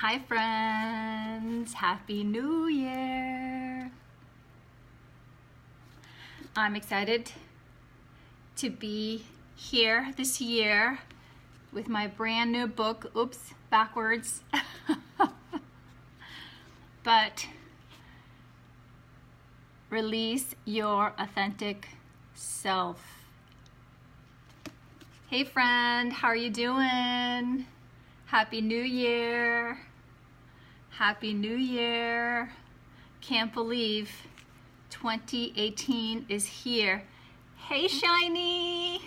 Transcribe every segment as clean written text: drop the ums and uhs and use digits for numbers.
Hi friends, Happy New Year. I'm excited to be here this year with my brand new book. Oops, backwards. But release your authentic self. Hey friend, how are you doing? Happy New Year. Happy New Year. Can't believe 2018 is here. Hey Shiny,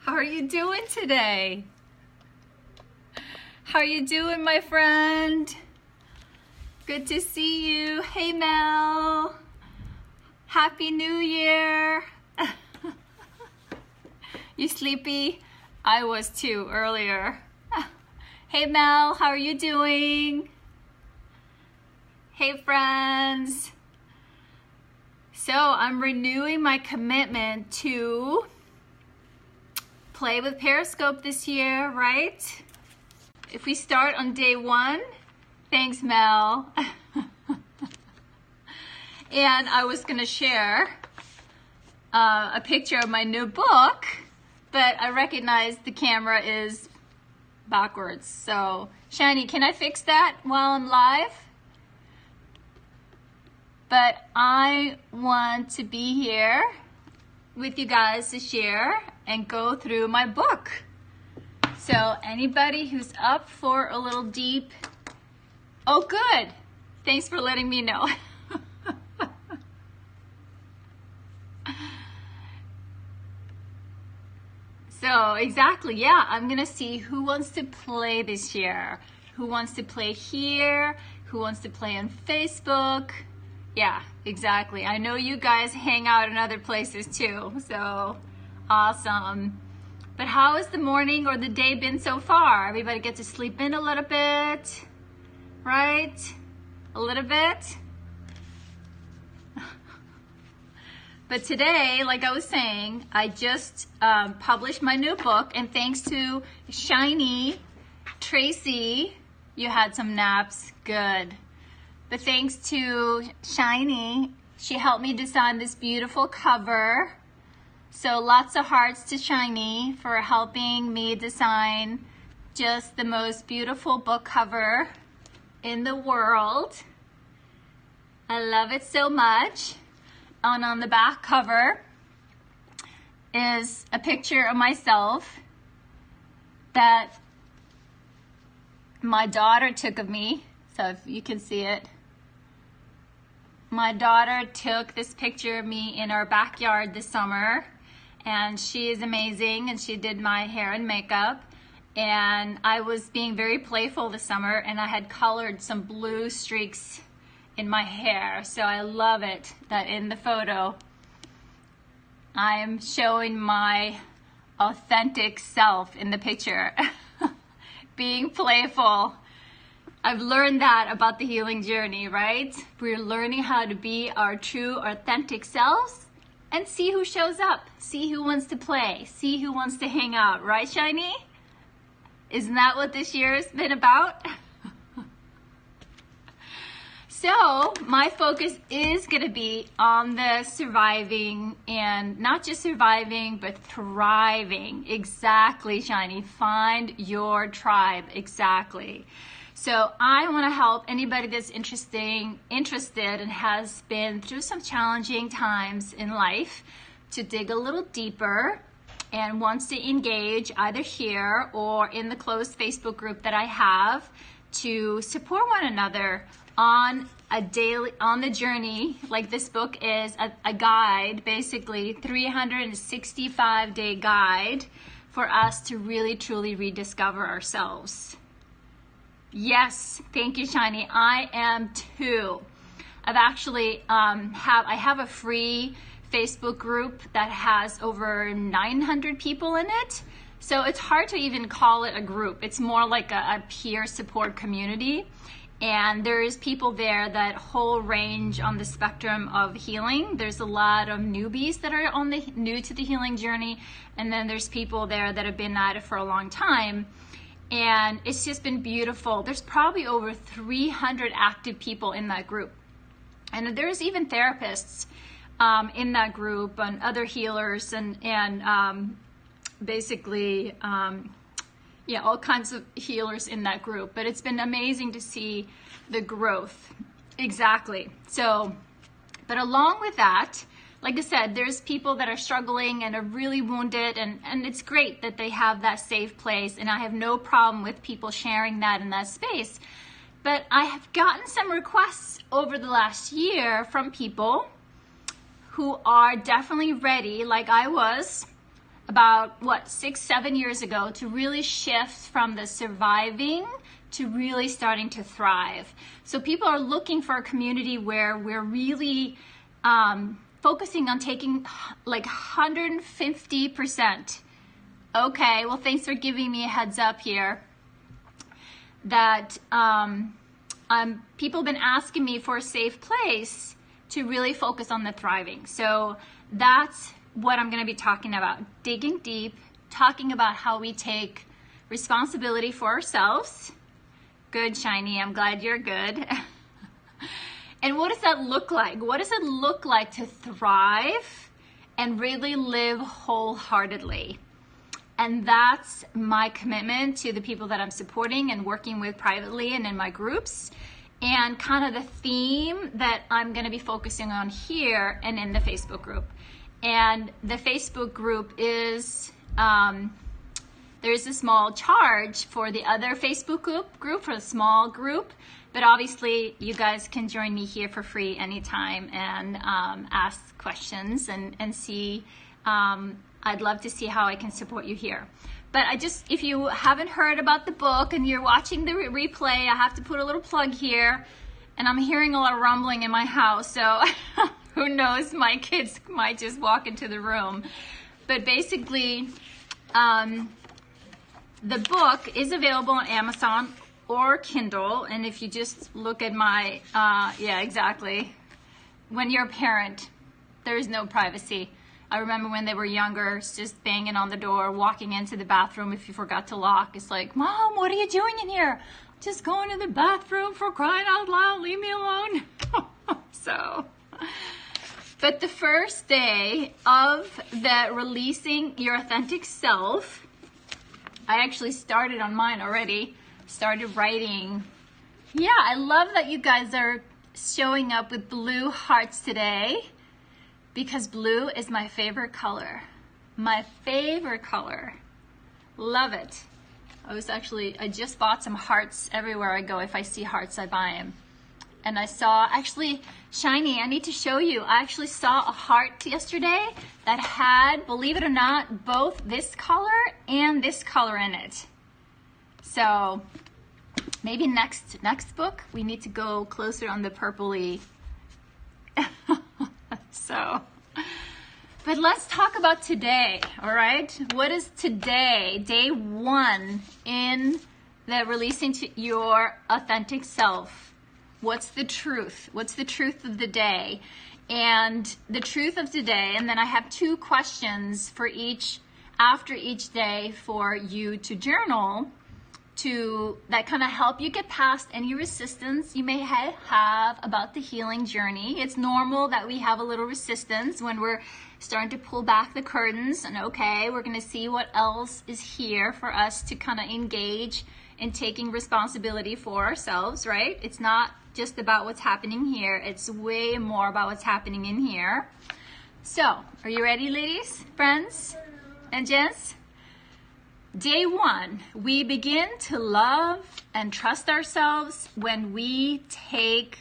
how are you doing today? How are you doing, my friend? Good to see you. Hey Mel, Happy New Year. You sleepy? I was too earlier. Hey Mel, how are you doing? Hey friends. So I'm renewing my commitment to play with Periscope this year, right? If we start on day 1, thanks Mel. And I was gonna share a picture of my new book, but I recognize the camera is backwards. So Shani, can I fix that while I'm live? But I want to be here with you guys to share and go through my book. So anybody who's up for a little deep, oh good, thanks for letting me know. So exactly, yeah, I'm gonna see who wants to play this year. Who wants to play here? Who wants to play on Facebook? Yeah, exactly. I know you guys hang out in other places too, so awesome. But how has the morning or the day been so far? Everybody get to sleep in a little bit, right? A little bit? But today, like I was saying, I just published my new book, and thanks to Shiny, Tracy, you had some naps, good. But thanks to Shiny, she helped me design this beautiful cover. So lots of hearts to Shiny for helping me design just the most beautiful book cover in the world. I love it so much. And on the back cover is a picture of myself that my daughter took of me. So if you can see it. My daughter took this picture of me in our backyard this summer, and she is amazing, and she did my hair and makeup. And I was being very playful this summer, and I had colored some blue streaks in my hair. So I love it that in the photo I'm showing my authentic self in the picture. Being playful. I've learned that about the healing journey, right? We're learning how to be our true authentic selves and see who shows up, see who wants to play, see who wants to hang out, right Shiny? Isn't that what this year has been about? So my focus is going to be on the surviving, and not just surviving, but thriving. Exactly, Shiny. Find your tribe. Exactly. So I want to help anybody that's interested and has been through some challenging times in life to dig a little deeper and wants to engage either here or in the closed Facebook group that I have to support one another on the journey. Like this book is a guide, basically 365-day guide for us to really truly rediscover ourselves. Yes, thank you Shiny. I am too. I've actually I have a free Facebook group that has over 900 people in it. So it's hard to even call it a group. It's more like a peer support community. And there's people there that whole range on the spectrum of healing. There's a lot of newbies that are new to the healing journey. And then there's people there that have been at it for a long time. And it's just been beautiful. There's probably over 300 active people in that group. And there's even therapists in that group and other healers and basically, yeah, all kinds of healers in that group. But it's been amazing to see the growth. Exactly. So, but along with that, like I said, there's people that are struggling and are really wounded, and it's great that they have that safe place, and I have no problem with people sharing that in that space. But I have gotten some requests over the last year from people who are definitely ready, like I was about, 6-7 years ago, to really shift from the surviving to really starting to thrive. So people are looking for a community where we're really focusing on taking like 150%. Okay, well, thanks for giving me a heads up here. That people have been asking me for a safe place to really focus on the thriving. So that's what I'm going to be talking about. Digging deep, talking about how we take responsibility for ourselves. Good, Shiny. I'm glad you're good. And what does that look like? What does it look like to thrive and really live wholeheartedly? And that's my commitment to the people that I'm supporting and working with privately and in my groups, and kind of the theme that I'm going to be focusing on here and in the Facebook group. And the Facebook group is, there's a small charge for the other Facebook group for a small group. But obviously, you guys can join me here for free anytime and ask questions and see. I'd love to see how I can support you here. But if you haven't heard about the book and you're watching the replay, I have to put a little plug here. And I'm hearing a lot of rumbling in my house, so who knows, my kids might just walk into the room. But basically, the book is available on Amazon or Kindle, and if you just look at my, yeah, exactly. When you're a parent, there is no privacy. I remember when they were younger, just banging on the door, walking into the bathroom if you forgot to lock. It's like, Mom, what are you doing in here? Just going to the bathroom, for crying out loud, leave me alone. So, but the first day of the releasing your authentic self, I actually started on mine already. Started writing. Yeah, I love that you guys are showing up with blue hearts today, because blue is my favorite color. My favorite color. Love it. I just bought some hearts everywhere I go. If I see hearts, I buy them. And I saw, actually, Shiny, I need to show you. I actually saw a heart yesterday that had, believe it or not, both this color and this color in it. So maybe next book, we need to go closer on the purpley. So, but let's talk about today, all right? What is today, day 1 in the releasing to your authentic self? What's the truth? What's the truth of the day? And the truth of today, and then I have 2 questions for after each day for you to journal, that kind of help you get past any resistance you may have about the healing journey. It's normal that we have a little resistance when we're starting to pull back the curtains, and okay, we're going to see what else is here for us to kind of engage in taking responsibility for ourselves, right? It's not just about what's happening here. It's way more about what's happening in here. So, are you ready, ladies, friends, and gents? Day 1, we begin to love and trust ourselves when we take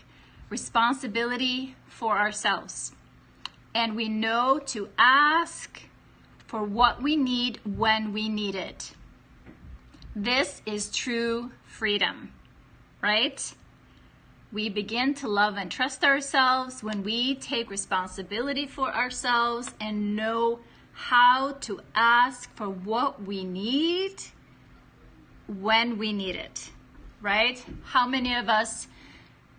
responsibility for ourselves. And we know to ask for what we need when we need it. This is true freedom, right? We begin to love and trust ourselves when we take responsibility for ourselves and know how to ask for what we need when we need it, right? How many of us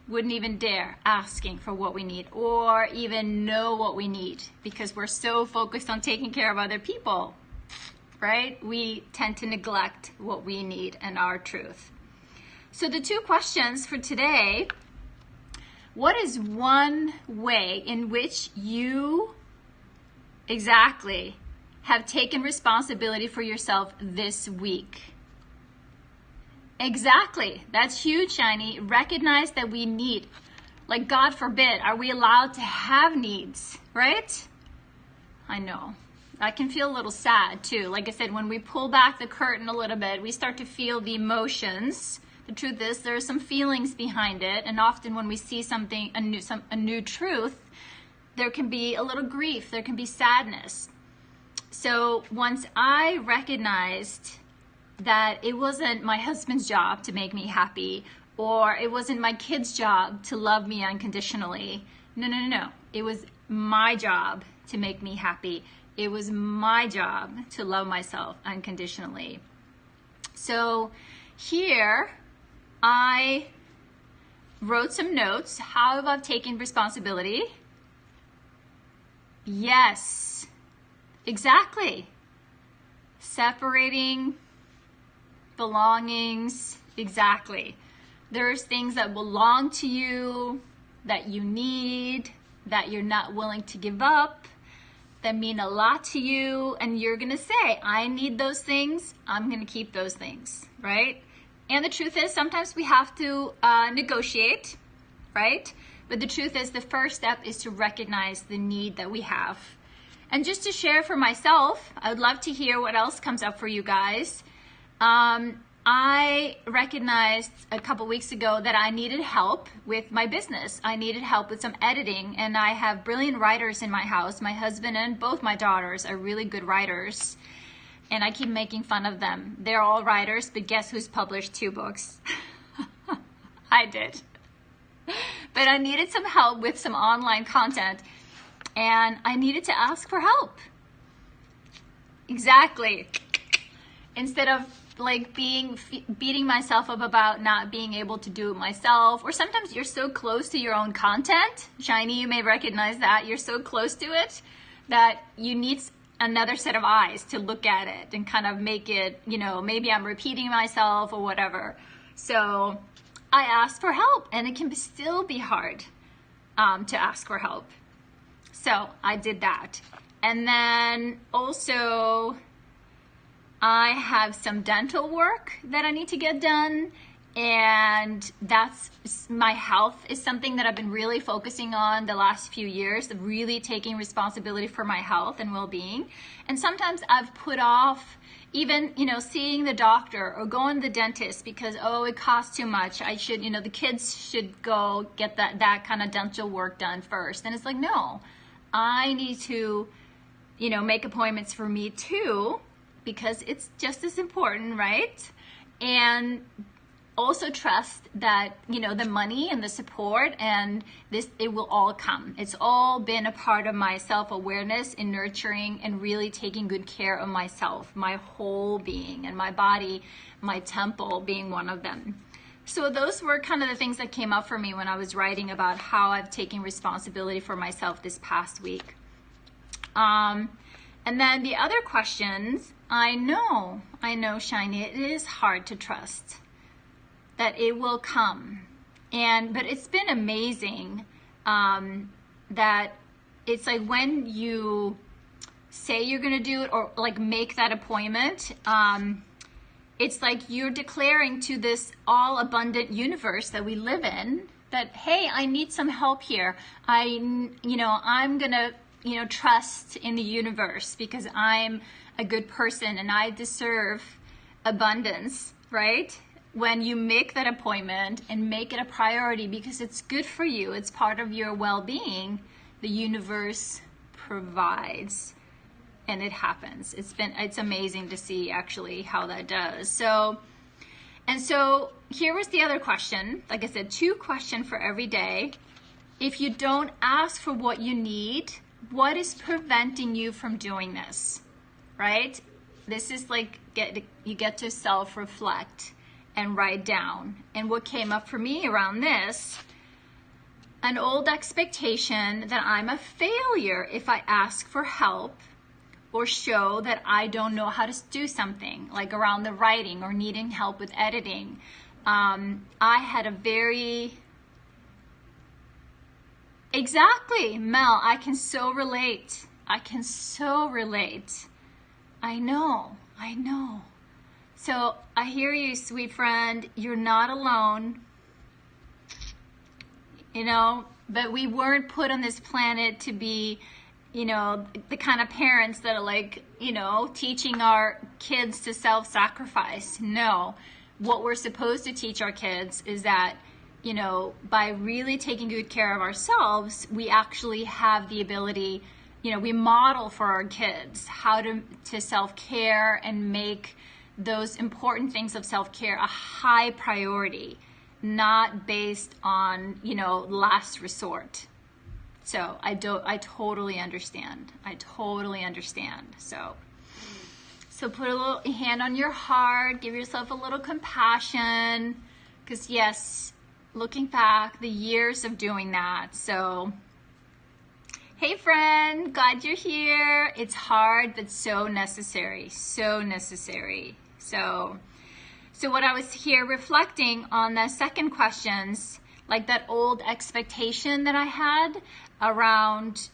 wouldn't even dare asking for what we need or even know what we need because we're so focused on taking care of other people? right? We tend to neglect what we need and our truth. So the 2 questions for today: what is one way in which you exactly have taken responsibility for yourself this week? Exactly. That's huge, Shiny. Recognize that we need, like, God forbid, are we allowed to have needs, right? I know. That can feel a little sad too. Like I said, when we pull back the curtain a little bit, we start to feel the emotions. The truth is, there are some feelings behind it, and often when we see something, a new truth, there can be a little grief, there can be sadness. So once I recognized that it wasn't my husband's job to make me happy, or it wasn't my kid's job to love me unconditionally. No. It was my job to make me happy. It was my job to love myself unconditionally. So here I wrote some notes. How have I taken responsibility? Yes, exactly. Separating belongings, exactly. There's things that belong to you, that you need, that you're not willing to give up, that mean a lot to you, and you're gonna say, I need those things, I'm gonna keep those things, right? And the truth is, sometimes we have to negotiate, right? But the truth is, the first step is to recognize the need that we have. And just to share for myself, I would love to hear what else comes up for you guys. I recognized a couple weeks ago that I needed help with my business. I needed help with some editing, and I have brilliant writers in my house. My husband and both my daughters are really good writers, and I keep making fun of them. They're all writers, but guess who's published 2 books? I did. But I needed some help with some online content, and I needed to ask for help. Exactly. Instead of like beating myself up about not being able to do it myself, or sometimes you're so close to your own content. Shiny, you may recognize that. You're so close to it that you need another set of eyes to look at it and kind of make it, maybe I'm repeating myself or whatever. So I asked for help, and it can still be hard to ask for help. So I did that. And then also, I have some dental work that I need to get done, and my health is something that I've been really focusing on the last few years, really taking responsibility for my health and well-being. And sometimes I've put off even, seeing the doctor or going to the dentist because, it costs too much. I should, the kids should go get that kind of dental work done first. And it's like, no, I need to, make appointments for me too, because it's just as important, right? And also trust that, the money and the support and it will all come. It's all been a part of my self-awareness in nurturing and really taking good care of myself, my whole being, and my body, my temple being one of them. So those were kind of the things that came up for me when I was writing about how I've taken responsibility for myself this past week. And then the other questions, I know, Shiny, it is hard to trust that it will come. But it's been amazing that it's like when you say you're gonna do it or like make that appointment, it's like you're declaring to this all abundant universe that we live in that, hey, I need some help here. I'm gonna trust in the universe because I'm a good person and I deserve abundance, right? When you make that appointment and make it a priority because it's good for you, it's part of your well-being, the universe provides, and it happens. It's amazing to see actually how that does. So here was the other question. Like I said, 2 questions for every day. If you don't ask for what you need, what is preventing you from doing this, right? This is like you get to self-reflect and write down. And what came up for me around this, an old expectation that I'm a failure if I ask for help, or show that I don't know how to do something, like around the writing or needing help with editing. I had a very... Exactly, Mel, I can so relate. I can so relate. I know. So I hear you, sweet friend. You're not alone. You know, but we weren't put on this planet to be, you know, the kind of parents that are like, you know, teaching our kids to self-sacrifice. No, what we're supposed to teach our kids is that, you know, by really taking good care of ourselves, we actually have the ability, you know, we model for our kids how to self-care and make those important things of self-care a high priority, not based on, you know, last resort. So I totally understand. I totally understand. So put a little hand on your heart, give yourself a little compassion, because yes, looking back, the years of doing that. So, hey friend, glad you're here. It's hard, but so necessary, so necessary. So what I was here reflecting on the second questions, like that old expectation that I had around,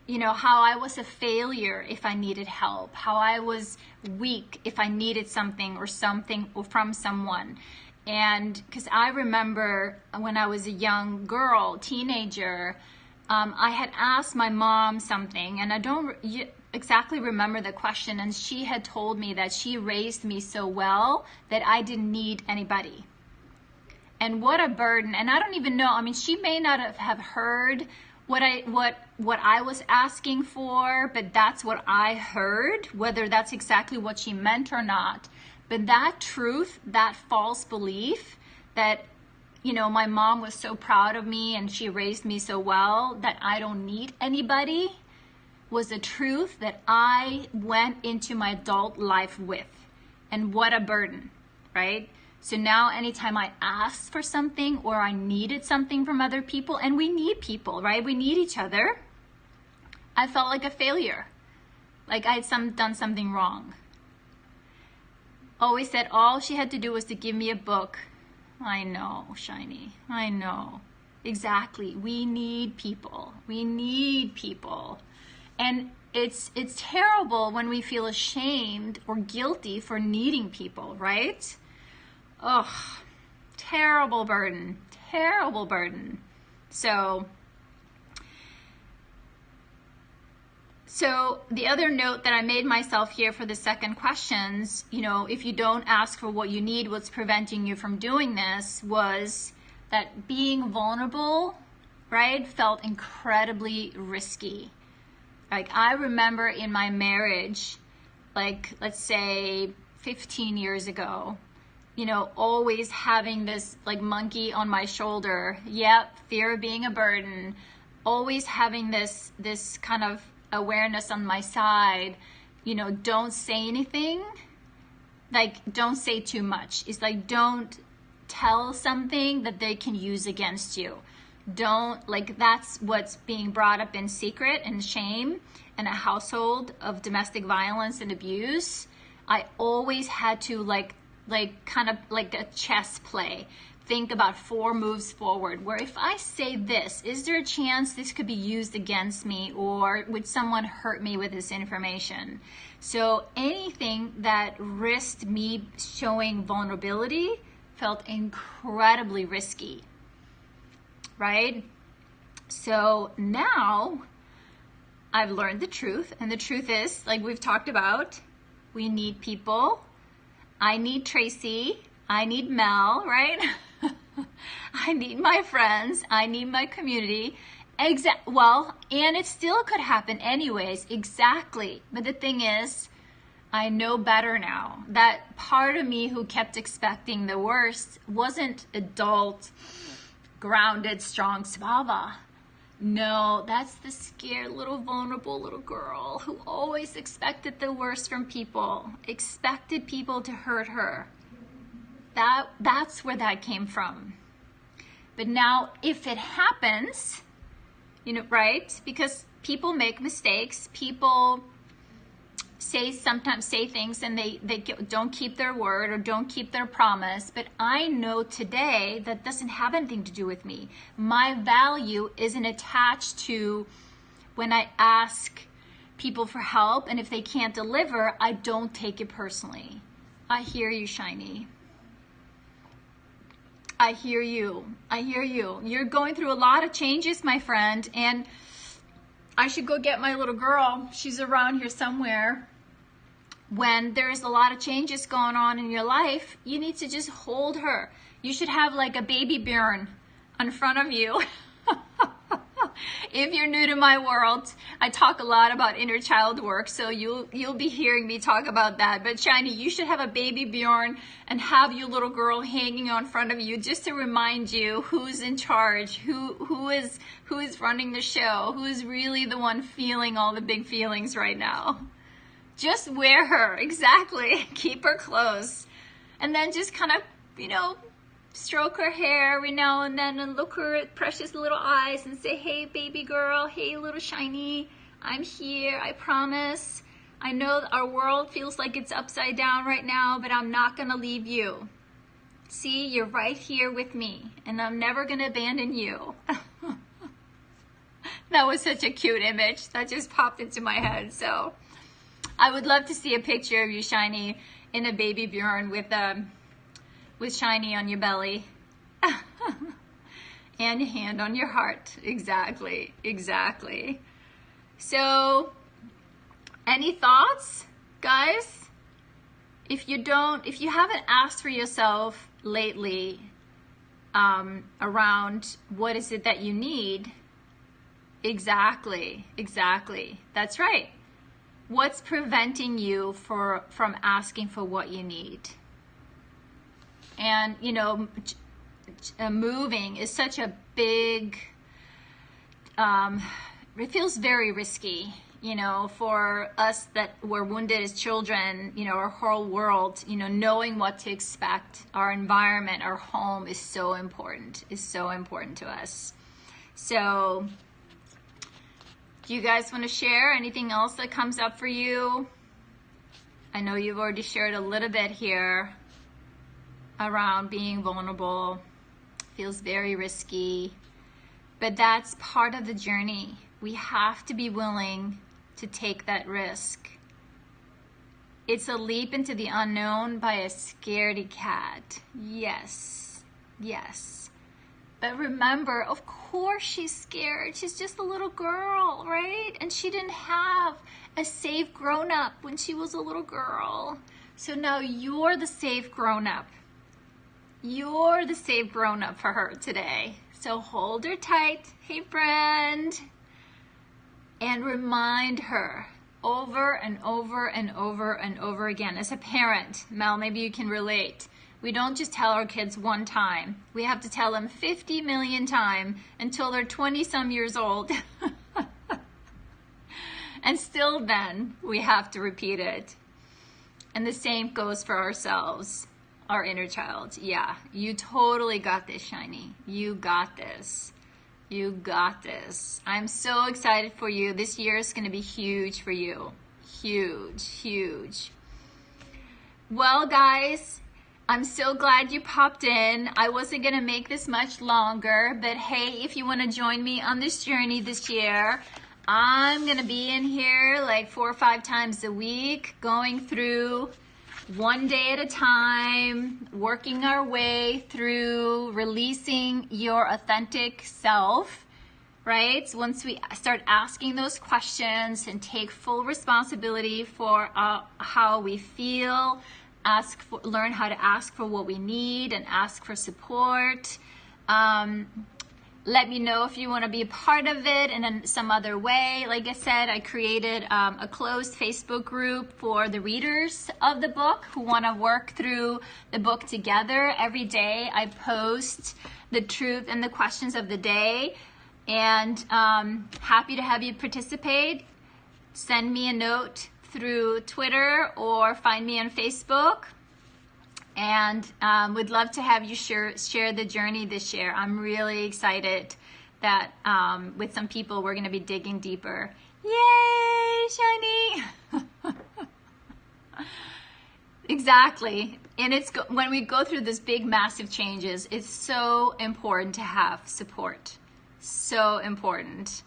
you know, how I was a failure if I needed help, how I was weak if I needed something or from someone. And because I remember when I was a young girl, teenager, I had asked my mom something, and I don't exactly remember the question, and she had told me that she raised me so well that I didn't need anybody. And what a burden. And I don't even know, I mean, she may not have heard what I was asking for, but that's what I heard, whether that's exactly what she meant or not. But that truth, that false belief that, you know, my mom was so proud of me and she raised me so well that I don't need anybody, was a truth that I went into my adult life with. And what a burden, right? So now anytime I asked for something or I needed something from other people, and we need people, right? We need each other. I felt like a failure, like I had done something wrong. Always said all she had to do was to give me a book. I know, Shiny, I know. Exactly, we need people. We need people. And it's terrible when we feel ashamed or guilty for needing people, right? Ugh, terrible burden, terrible burden. So the other note that I made myself here for the second questions, you know, if you don't ask for what you need, what's preventing you from doing this, was that being vulnerable, right, felt incredibly risky. Like I remember in my marriage, like let's say 15 years ago, you know, always having this like monkey on my shoulder. Yep, fear of being a burden. Always having this kind of awareness on my side, you know, don't say anything. Like, don't say too much. It's like, don't tell something that they can use against you. Don't, like, that's what's being brought up in secret and shame in a household of domestic violence and abuse. I always had to like kind of like a chess play. Think about 4 moves forward, where if I say this, is there a chance this could be used against me, or would someone hurt me with this information? So anything that risked me showing vulnerability felt incredibly risky, right? So now I've learned the truth, and the truth is, like we've talked about, we need people. I need Tracy. I need Mel, right? I need my friends. I need my community. Well, and it still could happen anyways. Exactly. But the thing is, I know better now. That part of me who kept expecting the worst wasn't adult, grounded, strong Svava. No, that's the scared little vulnerable little girl who always expected the worst from people, expected people to hurt her. That's where that came from. But now if it happens, you know, right? Because people make mistakes, people sometimes say things and they don't keep their word or don't keep their promise, but I know today that doesn't have anything to do with me. My value isn't attached to when I ask people for help, and if they can't deliver, I don't take it personally. I hear you, Shiny. I hear you. I hear you. You're going through a lot of changes, my friend, and I should go get my little girl. She's around here somewhere. When there's a lot of changes going on in your life, you need to just hold her. You should have like a baby Bjorn in front of you. If you're new to my world, I talk a lot about inner child work, so you'll be hearing me talk about that. But Shiny, you should have a baby Bjorn and have your little girl hanging on front of you just to remind you who's in charge, who is running the show, who is really the one feeling all the big feelings right now. Just wear her, exactly. Keep her close. And then just kind of, stroke her hair every now and then and look her precious little eyes and say, hey, baby girl, hey, little Shiny, I'm here, I promise. I know our world feels like it's upside down right now, but I'm not gonna leave you. See, you're right here with me, and I'm never gonna abandon you. That was such a cute image that just popped into my head. So I would love to see a picture of you, Shiny, in a baby Bjorn with Shiny on your belly and a hand on your heart. Exactly, exactly. So, any thoughts, guys? If you haven't asked for yourself lately around what is it that you need, exactly, that's right. What's preventing you from asking for what you need? And, moving is such a big, it feels very risky, for us that were wounded as children, our whole world, knowing what to expect. Our environment, our home is so important to us. So, do you guys want to share anything else that comes up for you? I know you've already shared a little bit here around being vulnerable. Feels very risky, but that's part of the journey. We have to be willing to take that risk. It's a leap into the unknown by a scaredy cat. Yes. But remember, of course she's scared. She's just a little girl, right? And she didn't have a safe grown-up when she was a little girl. So now you're the safe grown-up. You're the safe grown-up for her today. So hold her tight, hey friend, and remind her over and over and over and over again. As a parent, Mel, maybe you can relate. We don't just tell our kids one time. We have to tell them 50 million times until they're 20-some years old. And still then, we have to repeat it. And the same goes for ourselves. Our inner child. Yeah, you totally got this, Shiny. You got this. You got this. I'm so excited for you. This year is going to be huge for you. Huge. Well, guys, I'm so glad you popped in. I wasn't going to make this much longer, but hey, if you want to join me on this journey this year, I'm going to be in here like 4 or 5 times a week, going through one day at a time, working our way through releasing your authentic self, right? So once we start asking those questions and take full responsibility for how we feel, learn how to ask for what we need and ask for support. Let me know if you want to be a part of it in some other way. Like I said, I created a closed Facebook group for the readers of the book who want to work through the book together. Every day I post the truth and the questions of the day, and happy to have you participate. Send me a note through Twitter or find me on Facebook. And would love to have you share the journey this year. I'm really excited that with some people we're going to be digging deeper. Yay, Shiny! Exactly. And when we go through this big, massive changes, it's so important to have support. So important.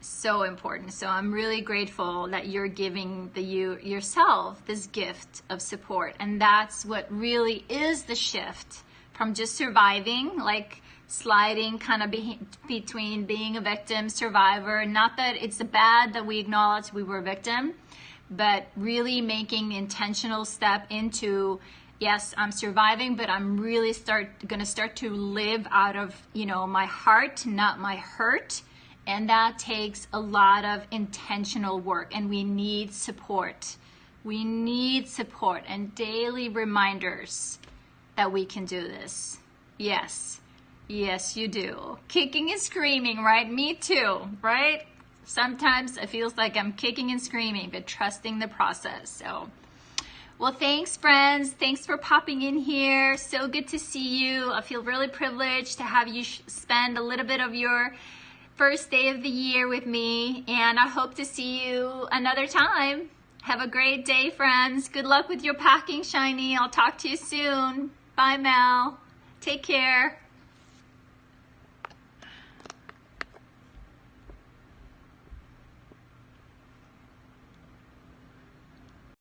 So important. So I'm really grateful that you're giving yourself this gift of support. And that's what really is the shift from just surviving, like sliding kind of between being a victim, survivor. Not that it's bad that we acknowledge we were a victim, but really making intentional step into, yes, I'm surviving, but I'm really gonna start to live out of, my heart, not my hurt. And that takes a lot of intentional work, and we need support. We need support and daily reminders that we can do this. Yes, yes, you do. Kicking and screaming, right? Me too, right? Sometimes it feels like I'm kicking and screaming, but trusting the process. So, well, thanks, friends. Thanks for popping in here. So good to see you. I feel really privileged to have you spend a little bit of your first day of the year with me, and I hope to see you another time. Have a great day, friends. Good luck with your packing, Shiny. I'll talk to you soon. Bye, Mel. Take care.